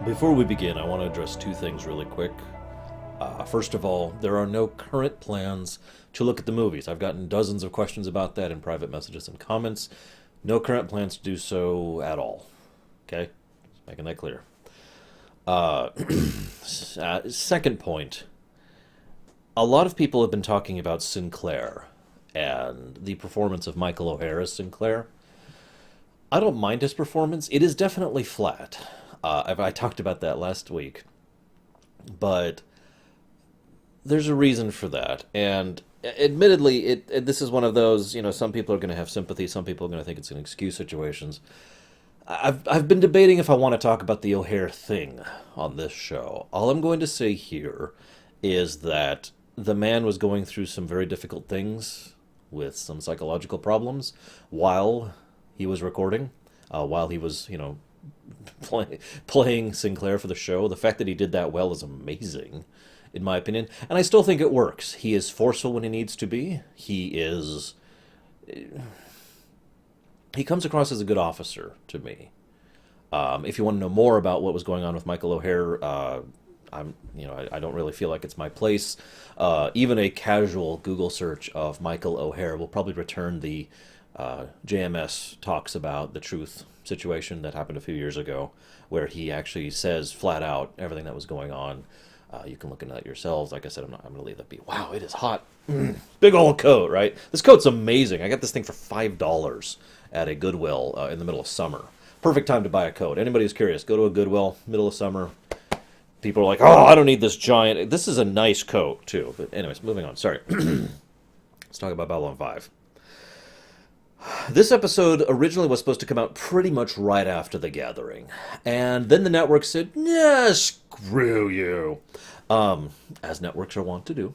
Before we begin, I want to address two things really quick. First of all, there are no current plans to look at the movies. I've gotten dozens of questions about that in private messages and comments. No current plans to do so at all. Okay? Just making that clear. Second point. A lot of people have been talking about Sinclair and the performance of Michael O'Hare as Sinclair. I don't mind his performance. It is definitely flat. I talked about that last week. But there's a reason for that. And admittedly, this is one of those, some people are going to have sympathy, some people are going to think it's an excuse situations. I've been debating if I want to talk about the O'Hare thing on this show. All I'm going to say here is that the man was going through some very difficult things with some psychological problems while he was recording, while he was, playing Sinclair for the show. The fact that he did that well is amazing, in my opinion. And I still think it works. He is forceful when he needs to be. He comes across as a good officer to me. If you want to know more about what was going on with Michael O'Hare, I don't really feel like it's my place. Even a casual Google search of Michael O'Hare will probably return the JMS talks about the truth situation that happened a few years ago, where he actually says flat out everything that was going on. You can look into that yourselves. Like I said, I'm going to leave that be. Wow, it is hot. Big old coat, right? This coat's amazing. I got this thing for $5 at a Goodwill in the middle of summer. Perfect time to buy a coat. Anybody who's curious, go to a Goodwill, middle of summer. People are like, oh, I don't need this giant. This is a nice coat, too. But anyways, moving on. Sorry. Let's talk about Babylon 5. This episode originally was supposed to come out pretty much right after The Gathering. And then the network said, yeah, screw you. As networks are wont to do.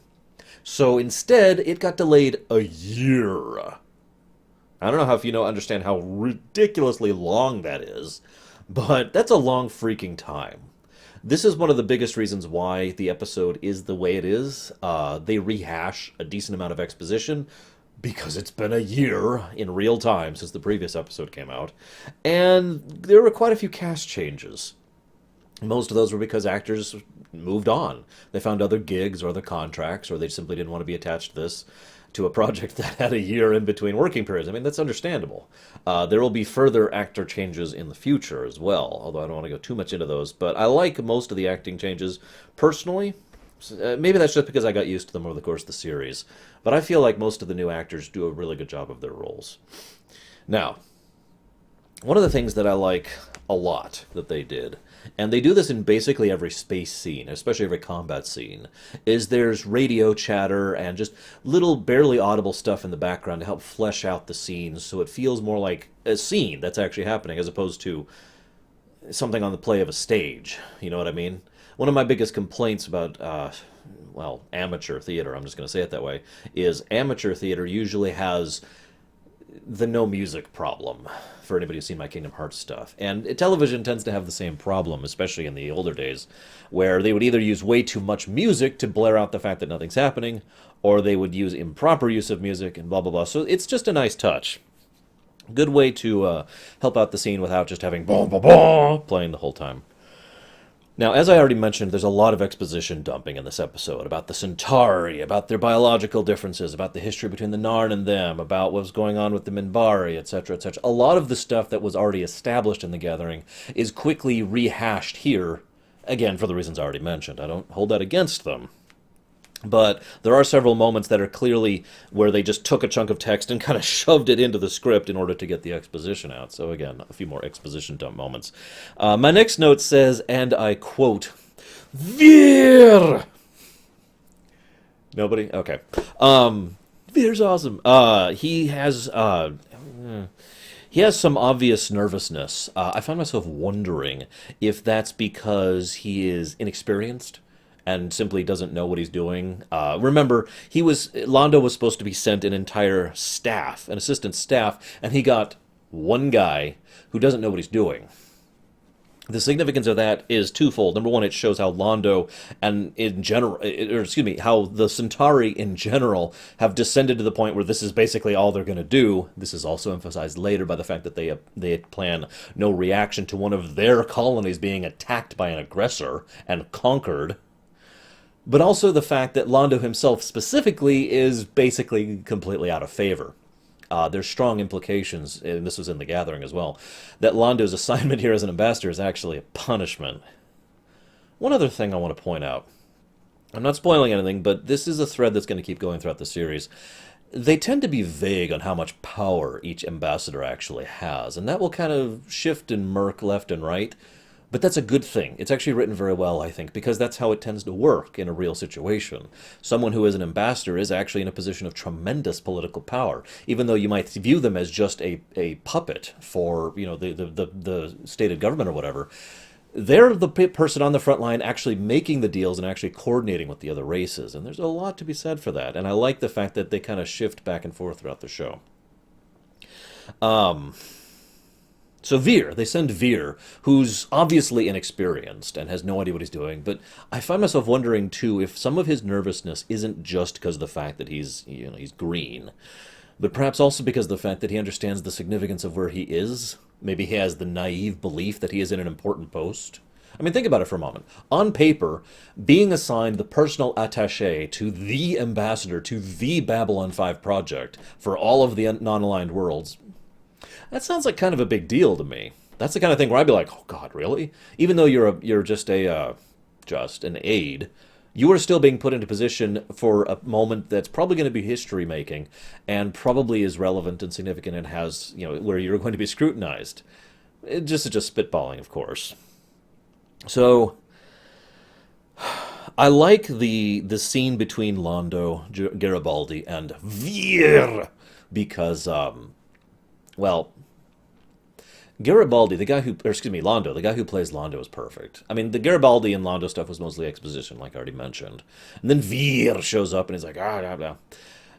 So instead, it got delayed a year. I don't know if you understand how ridiculously long that is, but that's a long freaking time. This is one of the biggest reasons why the episode is the way it is. They rehash a decent amount of exposition because it's been a year in real time since the previous episode came out. And there were quite a few cast changes. Most of those were because actors moved on. They found other gigs or other contracts, or they simply didn't want to be attached to a project that had a year in between working periods. I mean, that's understandable. There will be further actor changes in the future as well, although I don't want to go too much into those. But I like most of the acting changes personally. Maybe that's just because I got used to them over the course of the series. But I feel like most of the new actors do a really good job of their roles. Now, one of the things that I like a lot that they did, and they do this in basically every space scene, especially every combat scene, is there's radio chatter and just little barely audible stuff in the background to help flesh out the scenes so it feels more like a scene that's actually happening as opposed to something on the play of a stage. You know what I mean? One of my biggest complaints about, amateur theater, I'm just going to say it that way, is amateur theater usually has the no music problem, for anybody who's seen my Kingdom Hearts stuff. And television tends to have the same problem, especially in the older days, where they would either use way too much music to blare out the fact that nothing's happening, or they would use improper use of music and blah, blah, blah. So it's just a nice touch. Good way to help out the scene without just having boom, boom, boom playing the whole time. Now, as I already mentioned, there's a lot of exposition dumping in this episode about the Centauri, about their biological differences, about the history between the Narn and them, about what's going on with the Minbari, etc., etc. A lot of the stuff that was already established in The Gathering is quickly rehashed here, again, for the reasons I already mentioned. I don't hold that against them. But there are several moments that are clearly where they just took a chunk of text and kind of shoved it into the script in order to get the exposition out. So again, a few more exposition dump moments. My next note says, and I quote, Veer! Nobody? Okay. Veer's awesome. He has some obvious nervousness. I find myself wondering if that's because he is inexperienced and simply doesn't know what he's doing. Remember, Londo was supposed to be sent an entire staff, an assistant staff, and he got one guy who doesn't know what he's doing. The significance of that is twofold. Number one, it shows how Londo and in general, or excuse me, how the Centauri in general have descended to the point where this is basically all they're going to do. This is also emphasized later by the fact that they plan no reaction to one of their colonies being attacked by an aggressor and conquered. But also the fact that Londo himself specifically is basically completely out of favor. There's strong implications, and this was in The Gathering as well, that Londo's assignment here as an ambassador is actually a punishment. One other thing I want to point out. I'm not spoiling anything, but this is a thread that's going to keep going throughout the series. They tend to be vague on how much power each ambassador actually has, and that will kind of shift and murk left and right. But that's a good thing. It's actually written very well, I think, because that's how it tends to work in a real situation. Someone who is an ambassador is actually in a position of tremendous political power, even though you might view them as just a puppet for, you know, the stated government or whatever. They're the person on the front line actually making the deals and actually coordinating with the other races, and there's a lot to be said for that. And I like the fact that they kind of shift back and forth throughout the show. So Veer, they send Veer, who's obviously inexperienced and has no idea what he's doing, but I find myself wondering, too, if some of his nervousness isn't just because of the fact that he's green, but perhaps also because of the fact that he understands the significance of where he is. Maybe he has the naive belief that he is in an important post. I mean, think about it for a moment. On paper, being assigned the personal attaché to the ambassador to the Babylon 5 project for all of the non-aligned worlds, that sounds like kind of a big deal to me. That's the kind of thing where I'd be like, "Oh God, really?" Even though you're just an aide, you are still being put into position for a moment that's probably going to be history making, and probably is relevant and significant, and has, you know, where you're going to be scrutinized. Just spitballing, of course. So I like the scene between Londo, Garibaldi, and Veer because well, Garibaldi, Londo, the guy who plays Londo is perfect. I mean, the Garibaldi and Londo stuff was mostly exposition, like I already mentioned. And then Veer shows up and he's like, blah, blah.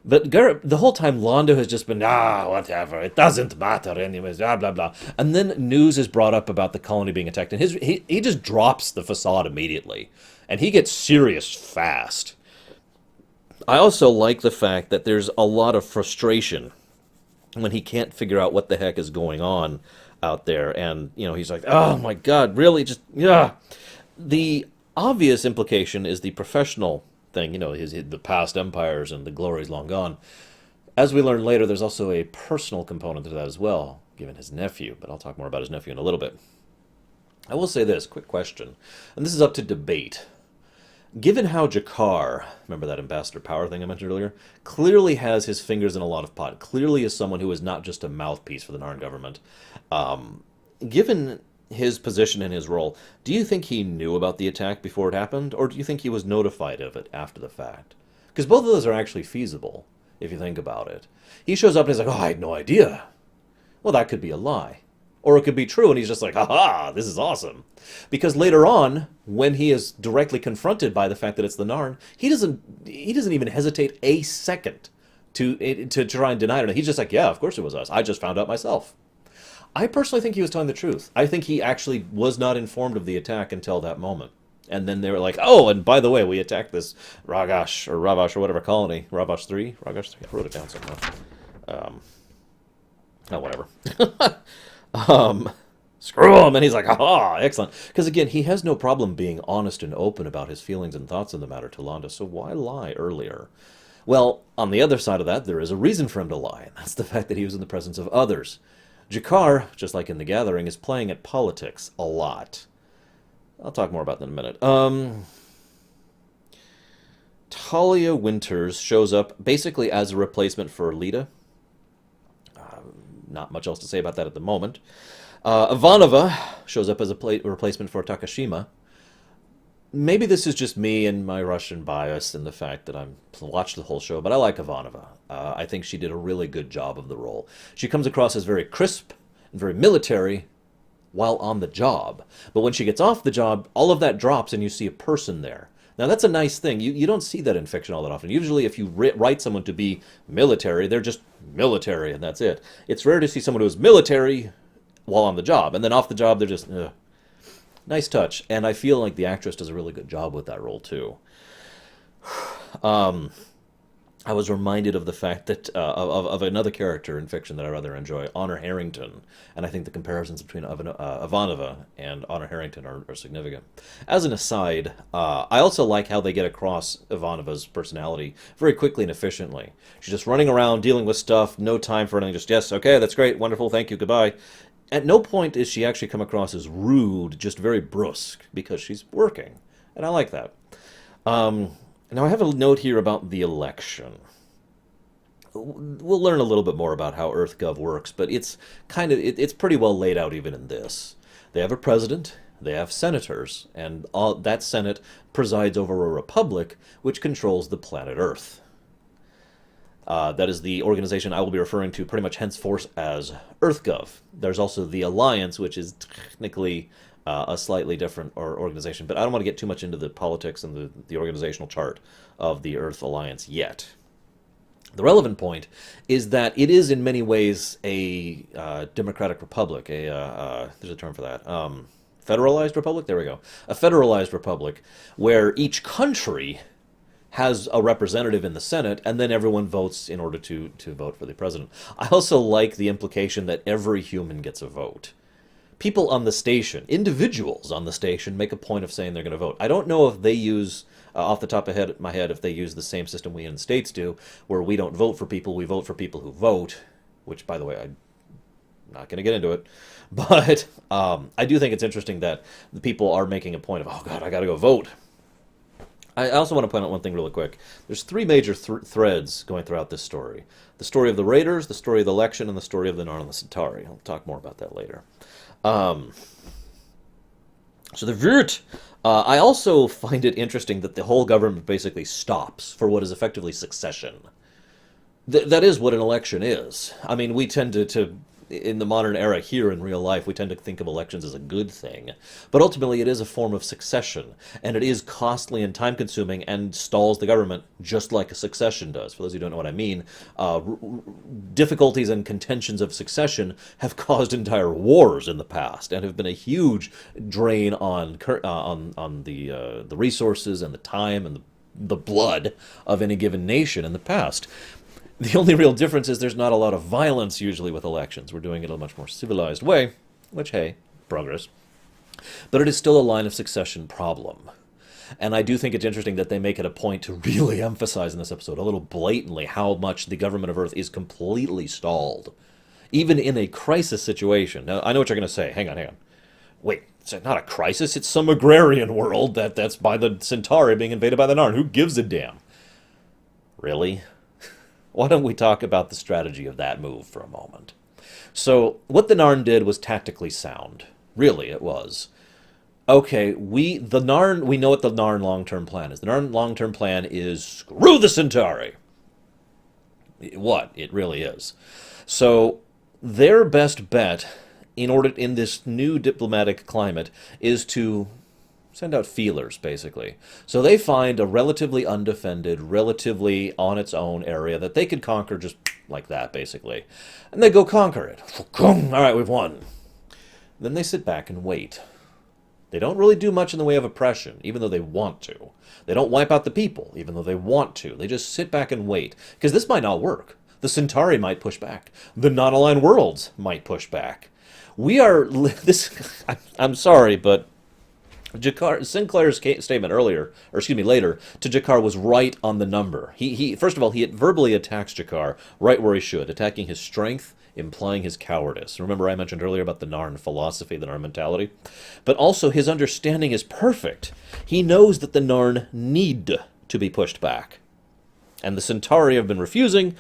But the whole time, Londo has just been, whatever, it doesn't matter anyways, blah, blah, blah. And then news is brought up about the colony being attacked, and he just drops the facade immediately. And he gets serious fast. I also like the fact that there's a lot of frustration when he can't figure out what the heck is going on out there, and, you know, he's like, oh my God, really? Just, yeah. The obvious implication is the professional thing, you know, the past empires and the glories long gone. As we learn later, there's also a personal component to that as well, given his nephew, but I'll talk more about his nephew in a little bit. I will say this, quick question, and this is up to debate. Given how Jakar, remember that ambassador power thing I mentioned earlier, clearly has his fingers in a lot of pot, clearly is someone who is not just a mouthpiece for the Narn government, given his position and his role, do you think he knew about the attack before it happened, or do you think he was notified of it after the fact? Because both of those are actually feasible, if you think about it. He shows up and he's like, oh, I had no idea. Well, that could be a lie. Or it could be true, and he's just like, ha-ha, this is awesome. Because later on, when he is directly confronted by the fact that it's the Narn, he doesn't even hesitate a second to try and deny it. He's just like, yeah, of course it was us. I just found out myself. I personally think he was telling the truth. I think he actually was not informed of the attack until that moment. And then they were like, oh, and by the way, we attacked this Ravash or whatever colony. Ravash 3? Ravash 3? I wrote it down somewhere. Whatever. Screw him, and he's like, aha, excellent. Because again, he has no problem being honest and open about his feelings and thoughts on the matter to Londo, so why lie earlier? Well, on the other side of that, there is a reason for him to lie, and that's the fact that he was in the presence of others. Jakar, just like in The Gathering, is playing at politics a lot. I'll talk more about that in a minute. Talia Winters shows up basically as a replacement for Lita. Not much else to say about that at the moment. Ivanova shows up as a replacement for Takashima. Maybe this is just me and my Russian bias and the fact that I've watched the whole show, but I like Ivanova. I think she did a really good job of the role. She comes across as very crisp and very military while on the job. But when she gets off the job, all of that drops and you see a person there. Now, that's a nice thing. You don't see that in fiction all that often. Usually, if you write someone to be military, they're just military, and that's it. It's rare to see someone who's military while on the job, and then off the job, they're just, ugh. Nice touch, and I feel like the actress does a really good job with that role too. Um, I was reminded of the fact that of another character in fiction that I rather enjoy, Honor Harrington, and I think the comparisons between Ivanova and Honor Harrington are significant. As an aside, I also like how they get across Ivanova's personality very quickly and efficiently. She's just running around dealing with stuff, no time for anything. Just yes, okay, that's great, wonderful, thank you, goodbye. At no point is she actually come across as rude, just very brusque, because she's working, and I like that. Um, Now, I have a note here about the election. We'll learn a little bit more about how EarthGov works, but it's pretty well laid out even in this. They have a president, they have senators, and that Senate presides over a republic which controls the planet Earth. That is the organization I will be referring to pretty much henceforth as EarthGov. There's also the Alliance, which is technically a slightly different organization, but I don't want to get too much into the politics and the organizational chart of the Earth Alliance yet. The relevant point is that it is in many ways a democratic republic, there's a term for that, federalized republic? There we go. A federalized republic where each country has a representative in the Senate, and then everyone votes in order to vote for the president. I also like the implication that every human gets a vote. People on the station, individuals on the station, make a point of saying they're going to vote. I don't know if they use, off the top of my head, if they use the same system we in the States do, where we don't vote for people, we vote for people who vote, which, by the way, I'm not going to get into it. But I do think it's interesting that the people are making a point of, oh, God, I got to go vote. I also want to point out one thing really quick. There's three major threads going throughout this story. The story of the Raiders, the story of the election, and the story of the Narn and the Centauri. I'll talk more about that later. So the Vurt, I also find it interesting that the whole government basically stops for what is effectively succession. That is what an election is. I mean, we tend to in the modern era here in real life, we tend to think of elections as a good thing. But ultimately, it is a form of succession, and it is costly and time-consuming and stalls the government just like a succession does. For those who don't know what I mean, difficulties and contentions of succession have caused entire wars in the past and have been a huge drain on the resources and the time and the blood of any given nation in the past. The only real difference is there's not a lot of violence usually with elections. We're doing it in a much more civilized way, which, hey, progress. But it is still a line of succession problem. And I do think it's interesting that they make it a point to really emphasize in this episode, a little blatantly, how much the government of Earth is completely stalled. Even in a crisis situation. Now, I know what you're going to say. Hang on. Wait, it's not a crisis. It's some agrarian world that's by the Centauri being invaded by the Narn. Who gives a damn? Really? Why don't we talk about the strategy of that move for a moment? So, what the Narn did was tactically sound. Really, it was. Okay, we know what the Narn long-term plan is. The Narn long-term plan is screw the Centauri. What? It really is. So, their best bet in this new diplomatic climate is to send out feelers, basically. So they find a relatively undefended, relatively on its own area that they could conquer just like that, basically. And they go conquer it. All right, we've won. Then they sit back and wait. They don't really do much in the way of oppression, even though they want to. They don't wipe out the people, even though they want to. They just sit back and wait. Because this might not work. The Centauri might push back. The non-aligned worlds might push back. I'm sorry, but Sinclair's statement later, to Jakar was right on the number. He first of all, he verbally attacks Jakar right where he should, attacking his strength, implying his cowardice. Remember I mentioned earlier about the Narn philosophy, the Narn mentality? But also his understanding is perfect. He knows that the Narn need to be pushed back. And the Centauri have been refusing,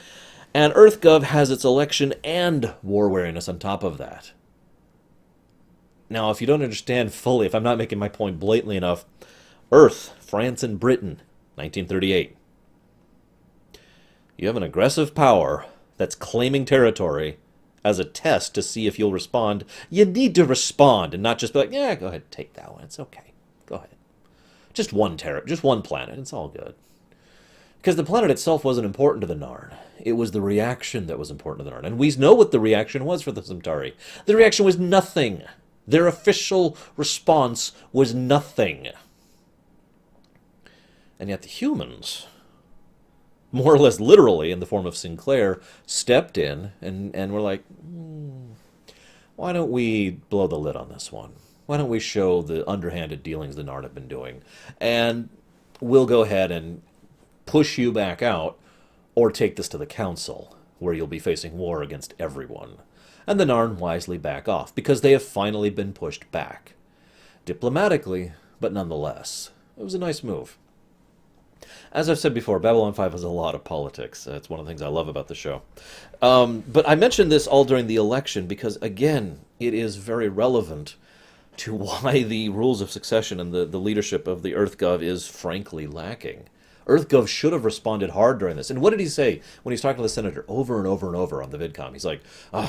and EarthGov has its election and war weariness on top of that. Now, if you don't understand fully, if I'm not making my point blatantly enough, Earth, France, and Britain, 1938. You have an aggressive power that's claiming territory as a test to see if you'll respond. You need to respond and not just be like, yeah, go ahead, take that one. It's okay. Go ahead. Just one planet. It's all good. Because the planet itself wasn't important to the Narn. It was the reaction that was important to the Narn. And we know what the reaction was for the Centauri. The reaction was nothing. Their official response was nothing. And yet the humans, more or less literally in the form of Sinclair, stepped in and were like, why don't we blow the lid on this one? Why don't we show the underhanded dealings the Narn have been doing? And we'll go ahead and push you back out, or take this to the Council, where you'll be facing war against everyone. And the Narn wisely back off, because they have finally been pushed back. Diplomatically, but nonetheless. It was a nice move. As I've said before, Babylon 5 has a lot of politics. It's one of the things I love about the show. But I mentioned this all during the election because, again, it is very relevant to why the rules of succession and the leadership of the EarthGov is frankly lacking. EarthGov should have responded hard during this. And what did he say when he's talking to the senator over and over and over on the VidCom? He's like,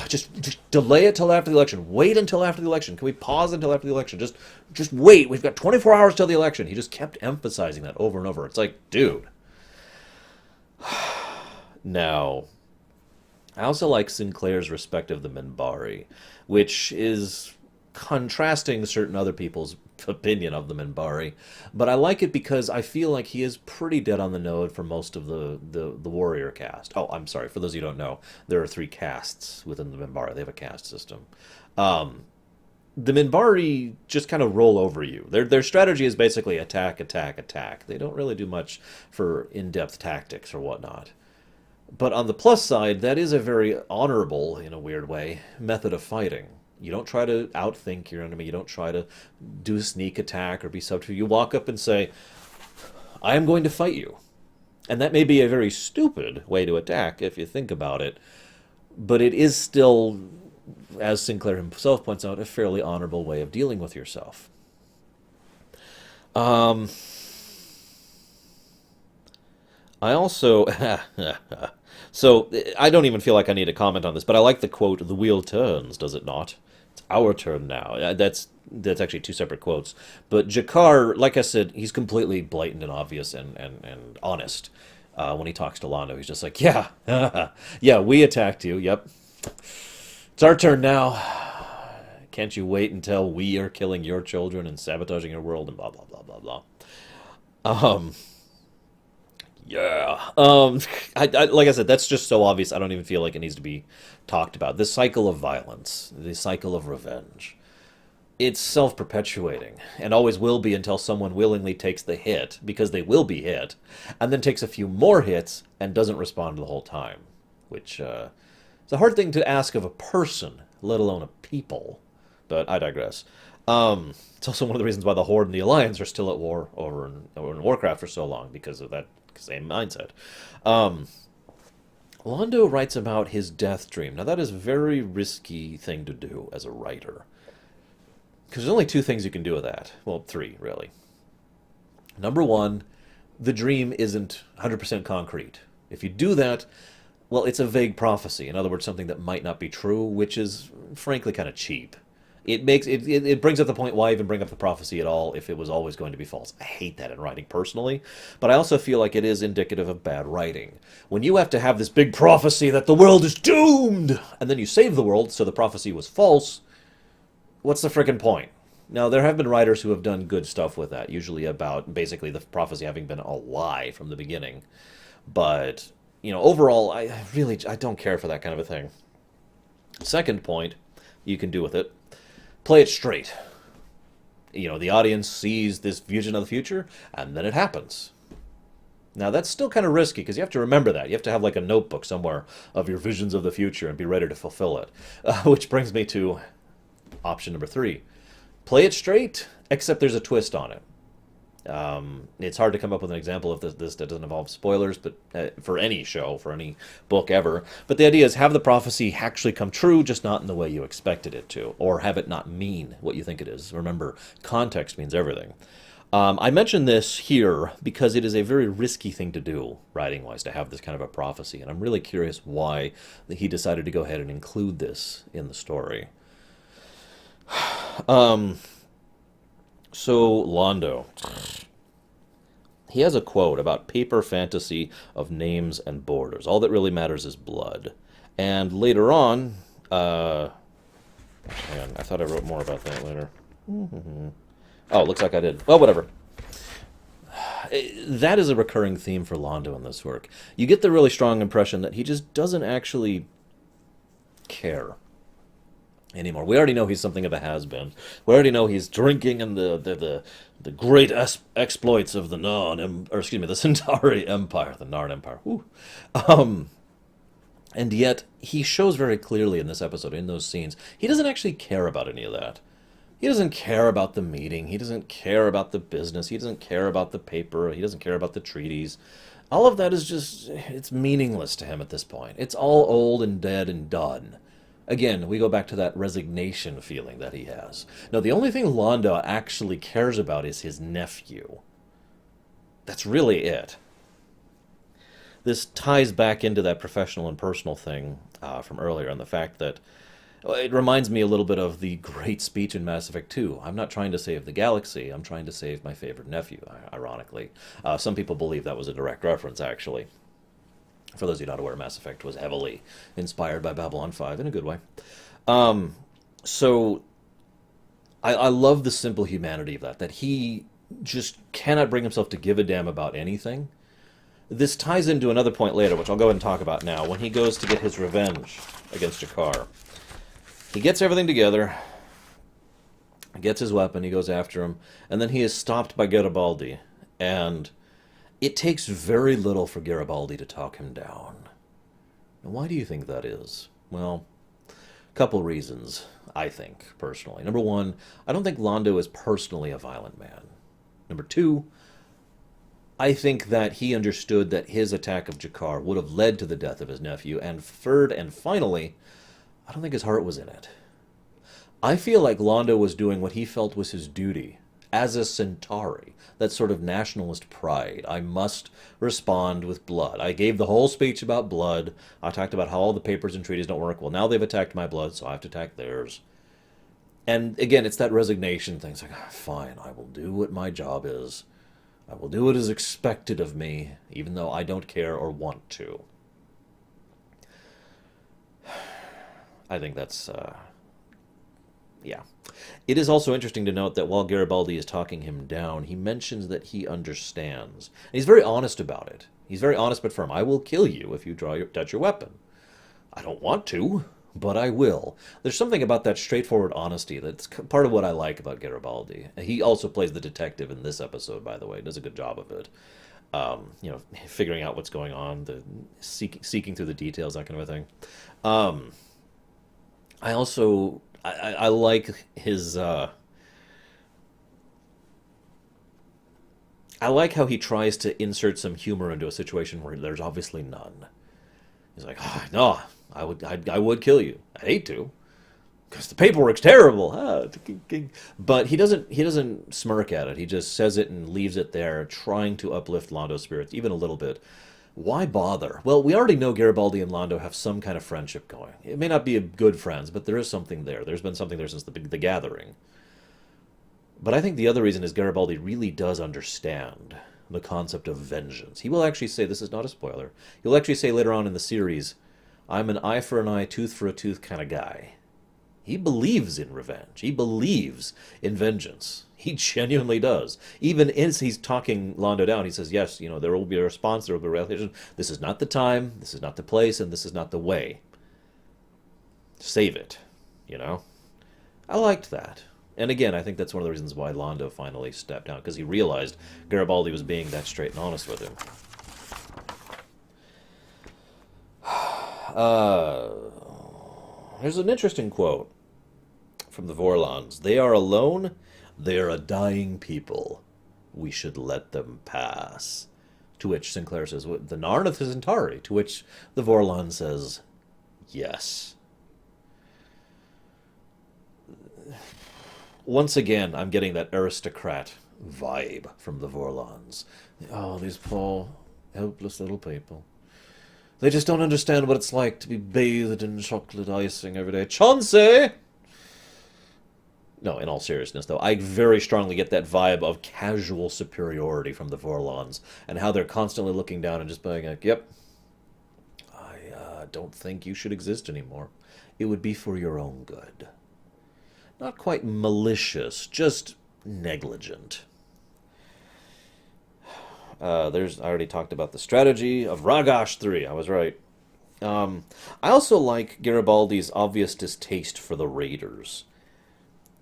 just delay it till after the election. Wait until after the election. Can we pause until after the election? Just wait. We've got 24 hours till the election. He just kept emphasizing that over and over. It's like, dude. Now, I also like Sinclair's respect of the Minbari, which is contrasting certain other people's opinion of the Minbari, but I like it because I feel like he is pretty dead on the nose for most of the warrior caste. Oh, I'm sorry, for those of you who don't know, there are 3 castes within the Minbari. They have a caste system. The Minbari just kind of roll over you. Their strategy is basically attack, attack, attack. They don't really do much for in-depth tactics or whatnot. But on the plus side, that is a very honorable, in a weird way, method of fighting. You don't try to outthink your enemy. You don't try to do a sneak attack or be subtle. You walk up and say, I am going to fight you. And that may be a very stupid way to attack if you think about it. But it is still, as Sinclair himself points out, a fairly honorable way of dealing with yourself. I also... So, I don't even feel like I need to comment on this, but I like the quote, "The wheel turns, does it not? It's our turn now." That's actually 2 separate quotes. But Jakar, like I said, he's completely blatant and obvious and honest. When he talks to Londo, he's just like, yeah, yeah, we attacked you, yep. It's our turn now. Can't you wait until we are killing your children and sabotaging your world and blah, blah, blah, blah, blah. Yeah. Like I said, that's just so obvious, I don't even feel like it needs to be talked about. This cycle of violence, the cycle of revenge, it's self-perpetuating, and always will be until someone willingly takes the hit, because they will be hit, and then takes a few more hits and doesn't respond the whole time. Which, is a hard thing to ask of a person, let alone a people. But I digress. It's also one of the reasons why the Horde and the Alliance are still at war over in Warcraft for so long, because of that same mindset. Londo writes about his death dream. Now, that is a very risky thing to do as a writer. Because there's only 2 things you can do with that. Well, 3, really. Number 1, the dream isn't 100% concrete. If you do that, well, it's a vague prophecy. In other words, something that might not be true, which is, frankly, kind of cheap. It brings up the point, why even bring up the prophecy at all if it was always going to be false. I hate that in writing personally, but I also feel like it is indicative of bad writing. When you have to have this big prophecy that the world is doomed, and then you save the world so the prophecy was false, what's the frickin' point? Now, there have been writers who have done good stuff with that, usually about basically the prophecy having been a lie from the beginning. But, overall, I don't care for that kind of a thing. Second point you can do with it, play it straight. The audience sees this vision of the future, and then it happens. Now, that's still kind of risky, because you have to remember that. You have to have, like, a notebook somewhere of your visions of the future and be ready to fulfill it. Which brings me to option number 3. Play it straight, except there's a twist on it. It's hard to come up with an example of this that doesn't involve spoilers, but for any show, for any book ever. But the idea is have the prophecy actually come true, just not in the way you expected it to, or have it not mean what you think it is. Remember, context means everything. I mention this here because it is a very risky thing to do, writing-wise, to have this kind of a prophecy, and I'm really curious why he decided to go ahead and include this in the story. So, Londo. He has a quote about paper fantasy of names and borders. All that really matters is blood. And later on, Man, I thought I wrote more about that later. Oh, looks like I did. Well, whatever. That is a recurring theme for Londo in this work. You get the really strong impression that he just doesn't actually care anymore. We already know he's something of a has-been. We already know he's drinking in the great exploits of the the Centauri Empire, the Narn Empire. Whew. Um, and yet he shows very clearly in this episode, in those scenes, he doesn't actually care about any of that. He doesn't care about the meeting. He doesn't care about the business. He doesn't care about the paper. He doesn't care about the treaties. All of that is just, it's meaningless to him at this point. It's all old and dead and done. Again, we go back to that resignation feeling that he has. Now, the only thing Londo actually cares about is his nephew. That's really it. This ties back into that professional and personal thing from earlier, and the fact that it reminds me a little bit of the great speech in Mass Effect 2. I'm not trying to save the galaxy, I'm trying to save my favorite nephew, ironically. Some people believe that was a direct reference, actually. For those of you not aware, Mass Effect was heavily inspired by Babylon 5 in a good way. So I love the simple humanity of that he just cannot bring himself to give a damn about anything. This ties into another point later, which I'll go ahead and talk about now, when he goes to get his revenge against Jakar. He gets everything together, gets his weapon, he goes after him, and then he is stopped by Garibaldi, and it takes very little for Garibaldi to talk him down. And why do you think that is? Well, a couple reasons, I think, personally. Number one, I don't think Londo is personally a violent man. Number two, I think that he understood that his attack of Jakar would have led to the death of his nephew, and third and finally, I don't think his heart was in it. I feel like Londo was doing what he felt was his duty as a Centauri, that sort of nationalist pride. I must respond with blood. I gave the whole speech about blood. I talked about how all the papers and treaties don't work. Well, now they've attacked my blood, so I have to attack theirs. And again, it's that resignation thing. It's like, fine, I will do what my job is. I will do what is expected of me, even though I don't care or want to. I think that's, yeah. It is also interesting to note that while Garibaldi is talking him down, he mentions that he understands. And he's very honest about it. He's very honest but firm. I will kill you if you touch your weapon. I don't want to, but I will. There's something about that straightforward honesty that's part of what I like about Garibaldi. He also plays the detective in this episode, by the way. Does a good job of it. Figuring out what's going on, seeking through the details, that kind of a thing. I like his, I like how he tries to insert some humor into a situation where there's obviously none. He's like, no, I would kill you. I hate to, because the paperwork's terrible. But he doesn't smirk at it. He just says it and leaves it there, trying to uplift Londo's spirits even a little bit. Why bother? Well, we already know Garibaldi and Londo have some kind of friendship going. It may not be a good friends, but there is something there. There's been something there since the gathering. But I think the other reason is Garibaldi really does understand the concept of vengeance. He will actually say, this is not a spoiler, he'll actually say later on in the series, I'm an eye for an eye, tooth for a tooth kind of guy. He believes in revenge. He believes in vengeance. He genuinely does. Even as he's talking Londo down, he says, yes, there will be a response, there will be a reaction. This is not the time, this is not the place, and this is not the way. Save it, I liked that. And again, I think that's one of the reasons why Londo finally stepped down, because he realized Garibaldi was being that straight and honest with him. There's an interesting quote from the Vorlons. They are alone. They are a dying people. We should let them pass. To which Sinclair says, the Narn of the Centauri. To which the Vorlon says, yes. Once again, I'm getting that aristocrat vibe from the Vorlons. Oh, these poor, helpless little people. They just don't understand what it's like to be bathed in chocolate icing every day. Chauncey! No, in all seriousness, though, I very strongly get that vibe of casual superiority from the Vorlons, and how they're constantly looking down and just being like, yep, I don't think you should exist anymore. It would be for your own good. not quite malicious, just negligent. I already talked about the strategy of Ragash 3. I was right. I also like Garibaldi's obvious distaste for the Raiders.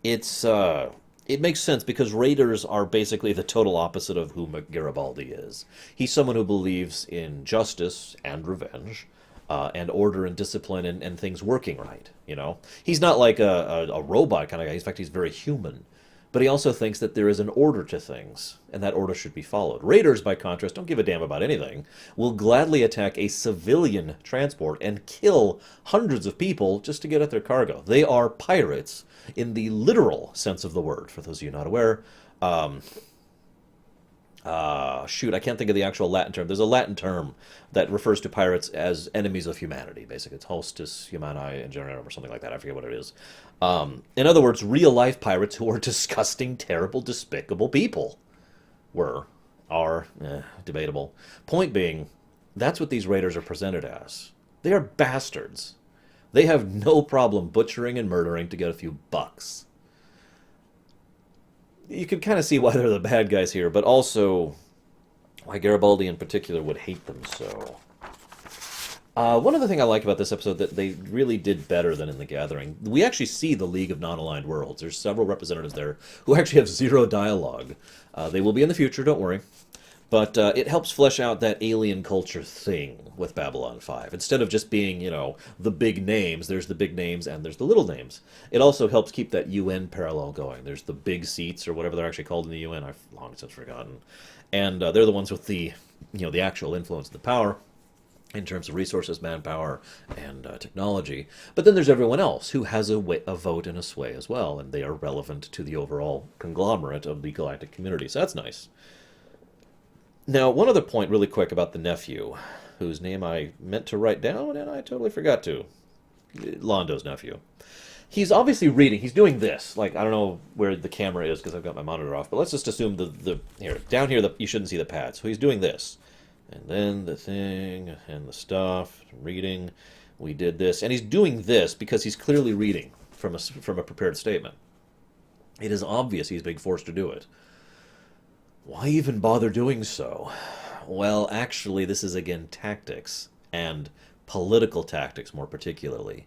It makes sense because Raiders are basically the total opposite of who Garibaldi is. He's someone who believes in justice and revenge, and order and discipline and things working right. He's not like a robot kind of guy. In fact, he's very human. But he also thinks that there is an order to things, and that order should be followed. Raiders, by contrast, don't give a damn about anything, will gladly attack a civilian transport and kill hundreds of people just to get at their cargo. They are pirates in the literal sense of the word, for those of you not aware. Shoot, I can't think of the actual Latin term. There's a Latin term that refers to pirates as enemies of humanity. Basically, it's hostis humani ingenerarum or something like that. I forget what it is. In other words, real-life pirates who are disgusting, terrible, despicable people. Are debatable. Point being, that's what these raiders are presented as. They are bastards. They have no problem butchering and murdering to get a few bucks. You can kind of see why they're the bad guys here, but also why Garibaldi in particular would hate them so. One other thing I like about this episode that they really did better than in The Gathering, we actually see the League of Non-Aligned Worlds. There's several representatives there who actually have zero dialogue. They will be in the future, don't worry. But it helps flesh out that alien culture thing with Babylon 5. Instead of just being, the big names, there's the big names and there's the little names. It also helps keep that UN parallel going. There's the big seats, or whatever they're actually called in the UN. I've long since forgotten. And they're the ones with the actual influence and the power in terms of resources, manpower, and technology. But then there's everyone else who has a vote and a sway as well, and they are relevant to the overall conglomerate of the galactic community. So that's nice. Now, one other point really quick about the nephew, whose name I meant to write down, and I totally forgot to. Londo's nephew. He's obviously reading. He's doing this. I don't know where the camera is because I've got my monitor off, but let's just assume down here, you shouldn't see the pad. So he's doing this. And then the thing, and the stuff, reading. We did this. And he's doing this because he's clearly reading from a prepared statement. It is obvious he's being forced to do it. Why even bother doing so? Well, actually, this is, again, tactics, and political tactics more particularly.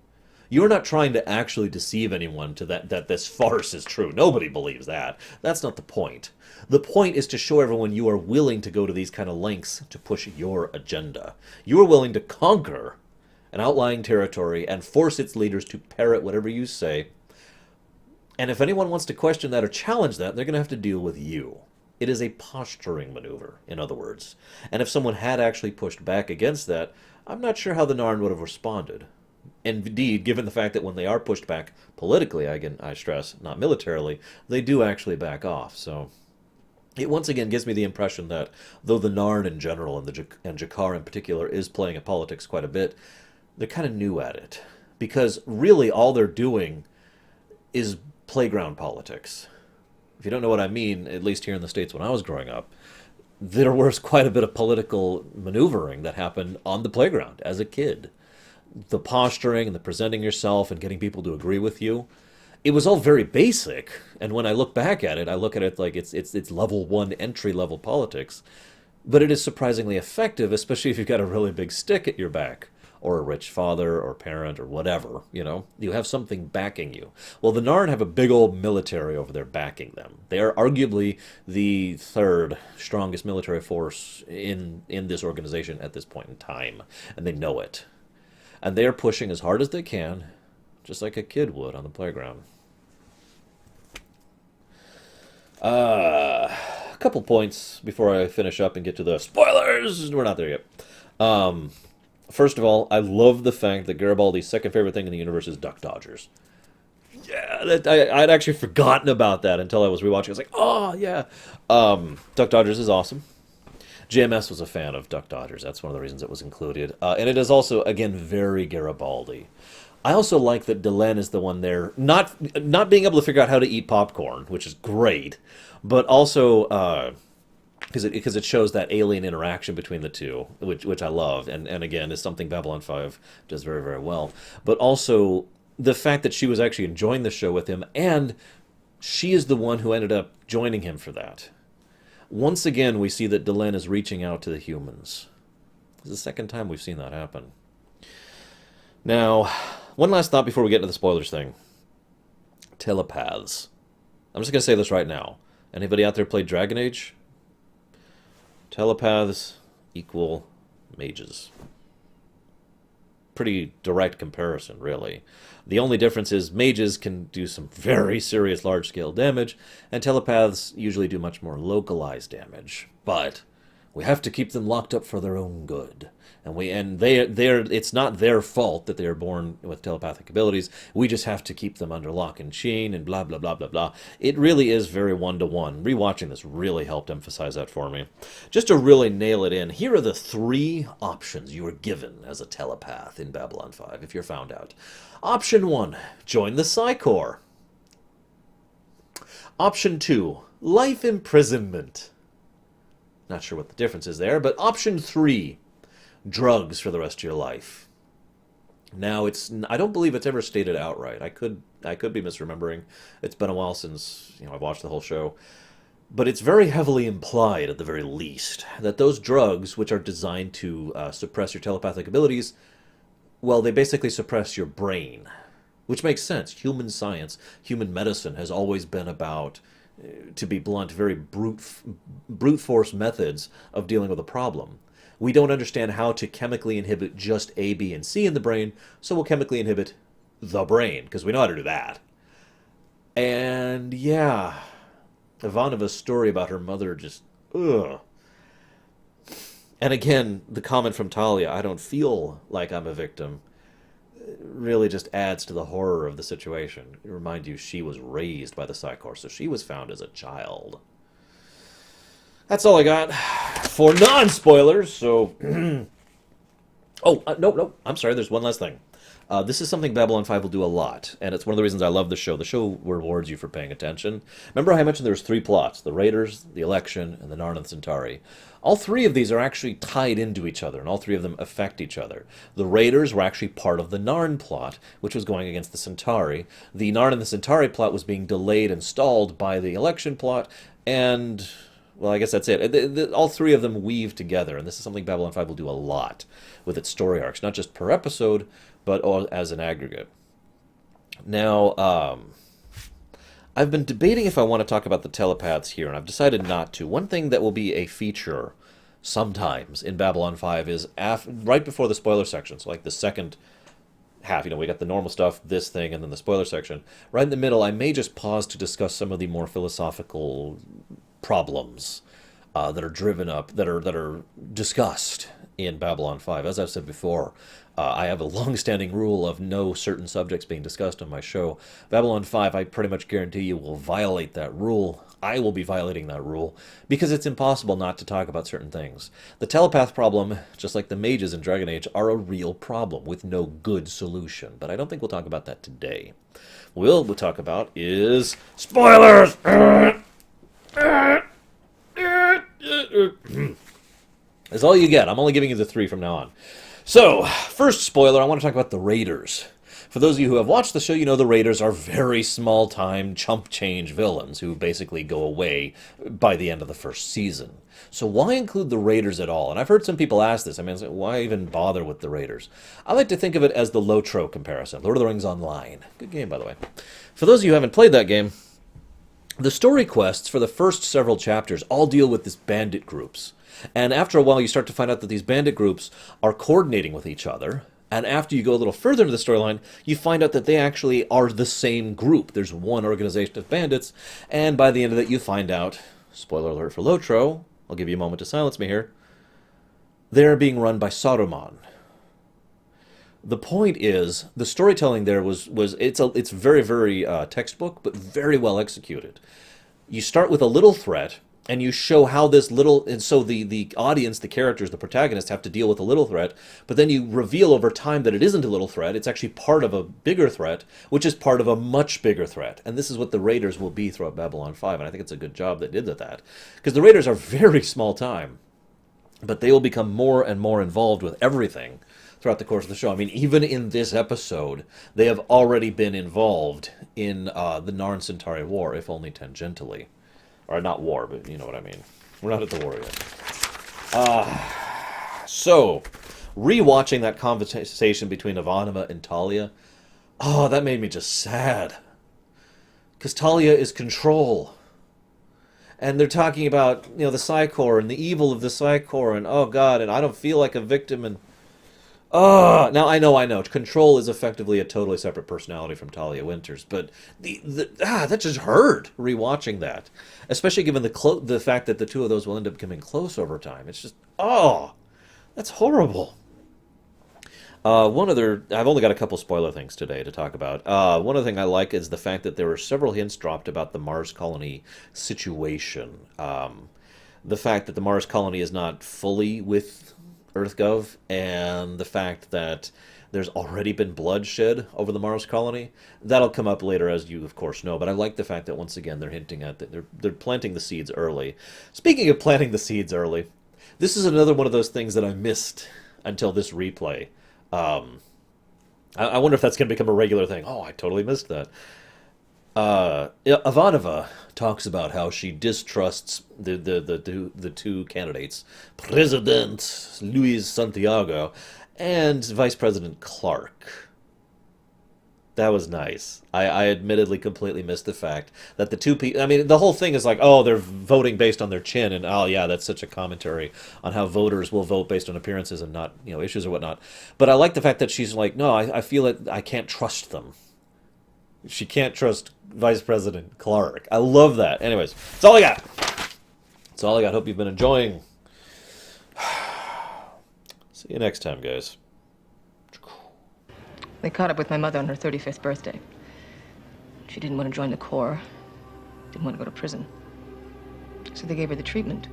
You're not trying to actually deceive anyone to that this farce is true. Nobody believes that. That's not the point. The point is to show everyone you are willing to go to these kind of lengths to push your agenda. You are willing to conquer an outlying territory and force its leaders to parrot whatever you say. And if anyone wants to question that or challenge that, they're going to have to deal with you. It is a posturing maneuver, in other words. And if someone had actually pushed back against that, I'm not sure how the Narn would have responded. Indeed, given the fact that when they are pushed back politically, I stress, not militarily, they do actually back off. So it once again gives me the impression that though the Narn in general and Jakar in particular is playing at politics quite a bit, they're kind of new at it. Because really all they're doing is playground politics. If you don't know what I mean, at least here in the States when I was growing up, there was quite a bit of political maneuvering that happened on the playground as a kid. The posturing and the presenting yourself and getting people to agree with you, it was all very basic. And when I look back at it, I look at it like it's level 1 entry-level politics. But it is surprisingly effective, especially if you've got a really big stick at your back. Or a rich father or parent or whatever, You have something backing you. Well, the Narn have a big old military over there backing them. They are arguably the third strongest military force in this organization at this point in time. And they know it. And they are pushing as hard as they can, just like a kid would on the playground. A couple points before I finish up and get to the spoilers. We're not there yet. First of all, I love the fact that Garibaldi's second favorite thing in the universe is Duck Dodgers. Yeah, I'd actually forgotten about that until I was rewatching. I was like, oh, yeah. Duck Dodgers is awesome. JMS was a fan of Duck Dodgers. That's one of the reasons it was included. And it is also, again, very Garibaldi. I also like that Delenn is the one there, not being able to figure out how to eat popcorn, which is great, but also because it shows that alien interaction between the two, which I love, and again is something Babylon 5 does very, very well. But also the fact that she was actually enjoying the show with him, and she is the one who ended up joining him for that. Once again, we see that Delenn is reaching out to the humans. This is the second time we've seen that happen. Now, one last thought before we get into the spoilers thing. Telepaths. I'm just going to say this right now. Anybody out there played Dragon Age? Telepaths equal mages. Pretty direct comparison, really. The only difference is mages can do some very serious large-scale damage, and telepaths usually do much more localized damage. But we have to keep them locked up for their own good. And it's not their fault that they are born with telepathic abilities. We just have to keep them under lock and chain and blah, blah, blah, blah, blah. It really is very one-to-one. Rewatching this really helped emphasize that for me. Just to really nail it in, here are the 3 options you are given as a telepath in Babylon 5, if you're found out. Option 1, join the Psi Corps. Option 2, life imprisonment. Not sure what the difference is there, but option 3, drugs for the rest of your life. Now, I don't believe it's ever stated outright. I could be misremembering. It's been a while since I've watched the whole show. But it's very heavily implied, at the very least, that those drugs, which are designed to suppress your telepathic abilities, well, they basically suppress your brain. Which makes sense. Human science, human medicine has always been about, to be blunt, very brute force methods of dealing with a problem. We don't understand how to chemically inhibit just A, B, and C in the brain, so we'll chemically inhibit the brain, because we know how to do that. And yeah, Ivanova's story about her mother just, ugh. And again, the comment from Talia, I don't feel like I'm a victim, really just adds to the horror of the situation. Remind you, she was raised by the Psi Corps, so she was found as a child. That's all I got for non-spoilers, so... no, I'm sorry, there's one last thing. This is something Babylon 5 will do a lot, and it's one of the reasons I love the show. The show rewards you for paying attention. Remember how I mentioned there's 3 plots, the Raiders, the Election, and the Narn and the Centauri. All 3 of these are actually tied into each other, and all 3 of them affect each other. The Raiders were actually part of the Narn plot, which was going against the Centauri. The Narn and the Centauri plot was being delayed and stalled by the Election plot, and... well, I guess that's it. All 3 of them weave together, and this is something Babylon 5 will do a lot with its story arcs, not just per episode, but as an aggregate. Now, I've been debating if I want to talk about the telepaths here, and I've decided not to. One thing that will be a feature sometimes in Babylon 5 is right before the spoiler section, so like the second half. We got the normal stuff, this thing, and then the spoiler section. Right in the middle, I may just pause to discuss some of the more philosophical problems that are driven up, that are discussed in Babylon 5. As I've said before, I have a long-standing rule of no certain subjects being discussed on my show. Babylon 5, I pretty much guarantee you, will violate that rule. I will be violating that rule, because it's impossible not to talk about certain things. The telepath problem, just like the mages in Dragon Age, are a real problem with no good solution, but I don't think we'll talk about that today. What we'll talk about is spoilers! That's all you get. I'm only giving you the 3 from now on. So, first spoiler, I want to talk about the Raiders. For those of you who have watched the show, you know the Raiders are very small-time, chump-change villains who basically go away by the end of the first season. So why include the Raiders at all? And I've heard some people ask this. I mean, why even bother with the Raiders? I like to think of it as the Lotro comparison. Lord of the Rings Online. Good game, by the way. For those of you who haven't played that game, the story quests for the first several chapters all deal with these bandit groups. And after a while, you start to find out that these bandit groups are coordinating with each other. And after you go a little further into the storyline, you find out that they actually are the same group. There's one organization of bandits. And by the end of it, you find out, spoiler alert for Lotro, I'll give you a moment to silence me here, they're being run by Saruman. The point is, the storytelling there it's very, very textbook, but very well executed. You start with a little threat, and you show how this little, and so the audience, the characters, the protagonists have to deal with a little threat, but then you reveal over time that it isn't a little threat, it's actually part of a bigger threat, which is part of a much bigger threat. And this is what the Raiders will be throughout Babylon 5, and I think it's a good job they did that. Because the Raiders are very small time, but they will become more and more involved with everything throughout throughout the course of the show. I mean, even in this episode, they have already been involved in the Narn Centauri War, if only tangentially. Or not war, but you know what I mean. We're not at the war yet. So, rewatching that conversation between Ivanova and Talia, oh, that made me just sad. Because Talia is Control. And they're talking about, you know, the Psychor and the evil of the Psychor, and oh god, and I don't feel like a victim, and now I know. Control is effectively a totally separate personality from Talia Winters, but that just hurt rewatching that, especially given the fact that the two of those will end up becoming close over time. It's just that's horrible. I've only got a couple spoiler things today to talk about. One other thing I like is the fact that there were several hints dropped about the Mars colony situation. The fact that the Mars colony is not fully with EarthGov, and the fact that there's already been bloodshed over the Mars colony. That'll come up later, as you of course know, but I like the fact that once again they're hinting at that they're planting the seeds early. Speaking of planting the seeds early, this is another one of those things that I missed until this replay. I wonder if that's going to become a regular thing. Oh, I totally missed that. Ivanova talks about how she distrusts the two candidates, President Luis Santiago and Vice President Clark. That was nice. I admittedly completely missed the fact that the two people... I mean, the whole thing is like, oh, they're voting based on their chin, and oh, yeah, that's such a commentary on how voters will vote based on appearances and not, you know, issues or whatnot. But I like the fact that she's like, no, I feel that I can't trust them. She can't trust Vice President Clark. I love that. Anyways, that's all I got. That's all I got. Hope you've been enjoying. See you next time, guys. They caught up with my mother on her 35th birthday. She didn't want to join the Corps. Didn't want to go to prison. So they gave her the treatment.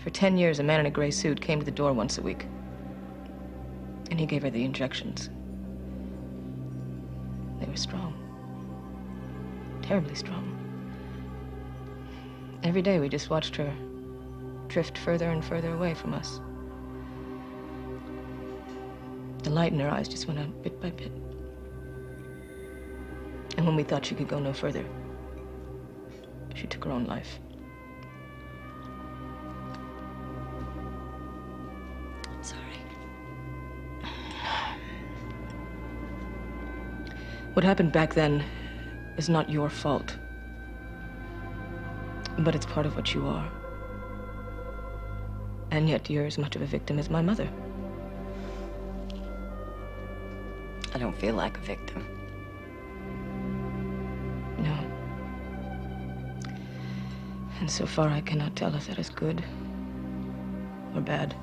For 10 years, a man in a gray suit came to the door once a week. And he gave her the injections. They were strong. Terribly strong. Every day we just watched her drift further and further away from us. The light in her eyes just went out bit by bit. And when we thought she could go no further, she took her own life. Sorry. What happened back then is not your fault. But it's part of what you are. And yet you're as much of a victim as my mother. I don't feel like a victim. No. And so far I cannot tell if that is good or bad.